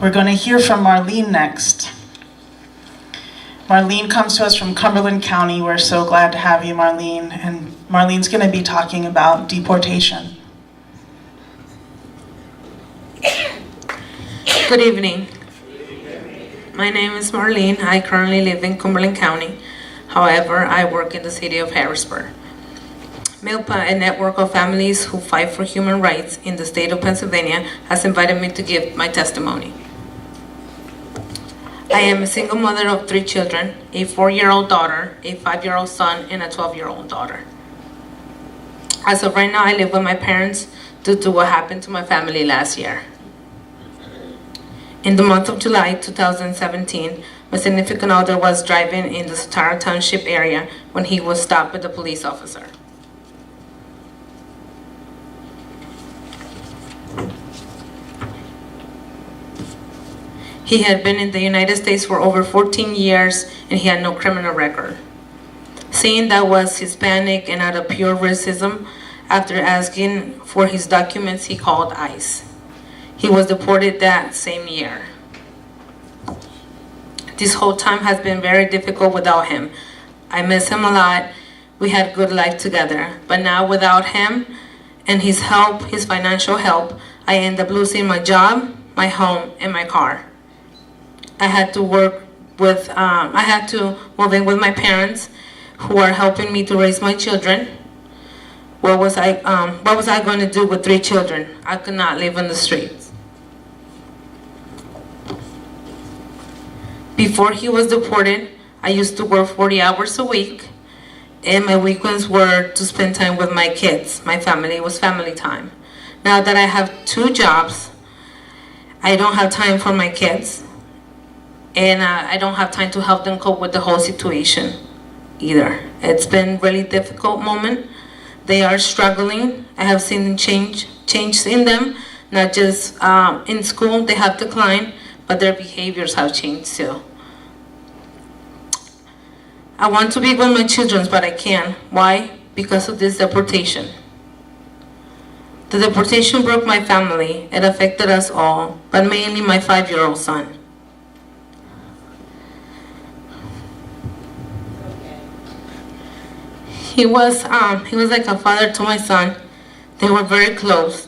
We're going to hear from Marlene next. Marlene comes to us from Cumberland County. We're so glad to have you, Marlene. And Marlene's going to be talking about deportation. Good evening. My name is Marlene. I currently live in Cumberland County. However, I work in the city of Harrisburg. MILPA, a network of families who fight for human rights in the state of Pennsylvania, has invited me to give my testimony. I am a single mother of 3 children, a 4-year-old daughter, a 5-year-old son, and a 12-year-old daughter. As of right now, I live with my parents due to what happened to my family last year. In the month of July 2017, my significant other was driving in the Sotara Township area when he was stopped by the police officer. He had been in the United States for over 14 years and he had no criminal record. Saying that was Hispanic and out of pure racism, after asking for his documents, he called ICE. He was deported that same year. This whole time has been very difficult without him. I miss him a lot. We had good life together, but now without him and his help, his financial help, I end up losing my job, my home, and my car. I had to move in with my parents who are helping me to raise my children. What was I going to do with 3 children? I could not live on the streets. Before he was deported, I used to work 40 hours a week, and my weekends were to spend time with my kids. My family, it was family time. Now that I have 2 jobs, I don't have time for my kids. And I don't have time to help them cope with the whole situation either. It's been a really difficult moment. They are struggling. I have seen change in them, not just in school, they have declined, but their behaviors have changed too. I want to be with my children, but I can't. Why? Because of this deportation. The deportation broke my family. It affected us all, but mainly my 5-year-old son. He was like a father to my son. They were very close.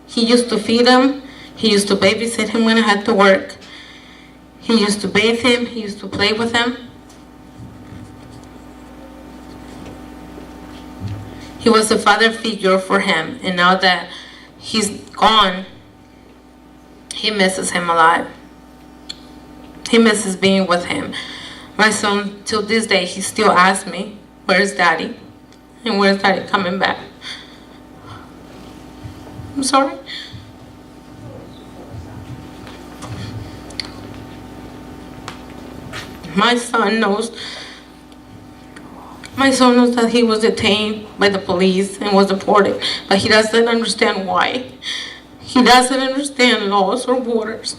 He used to feed him. He used to babysit him when I had to work. He used to bathe him. He used to play with him. He was a father figure for him, and now that he's gone, he misses him a lot. He misses being with him. My son, till this day, he still asks me, "Where's Daddy? And where's Daddy coming back?" I'm sorry. My son knows that he was detained by the police and was deported, but he doesn't understand why. He doesn't understand laws or borders,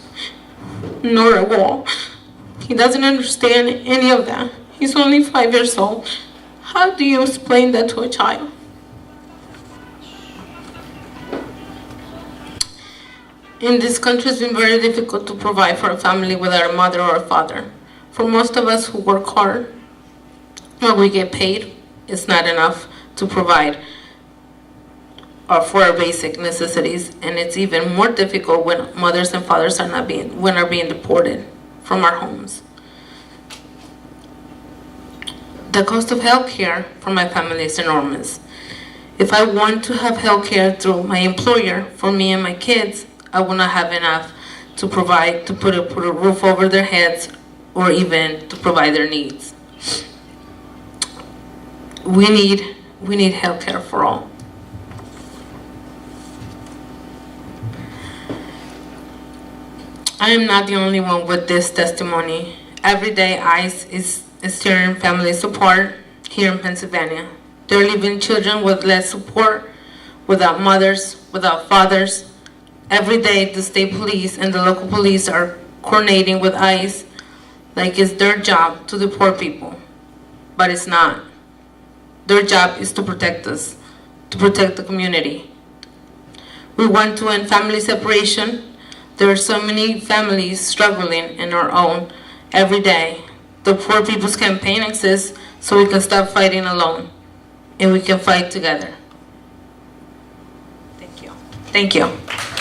nor a wall. He doesn't understand any of that. He's only 5 years old. How do you explain that to a child? In this country, it's been very difficult to provide for a family without a mother or a father. For most of us who work hard, what we get paid is not enough to provide for our basic necessities, and it's even more difficult when mothers and fathers are being deported from our homes. The cost of health care for my family is enormous. If I want to have health care through my employer for me and my kids, I will not have enough to provide, to put a roof over their heads, or even to provide their needs. We need health care for all. I am not the only one with this testimony. Every day, ICE is tearing families apart here in Pennsylvania. They're leaving children with less support, without mothers, without fathers. Every day, the state police and the local police are coordinating with ICE like it's their job to deport people, but it's not. Their job is to protect us, to protect the community. We want to end family separation, There are so many families struggling in our own every day. The Poor People's Campaign exists so we can stop fighting alone and we can fight together. Thank you. Thank you.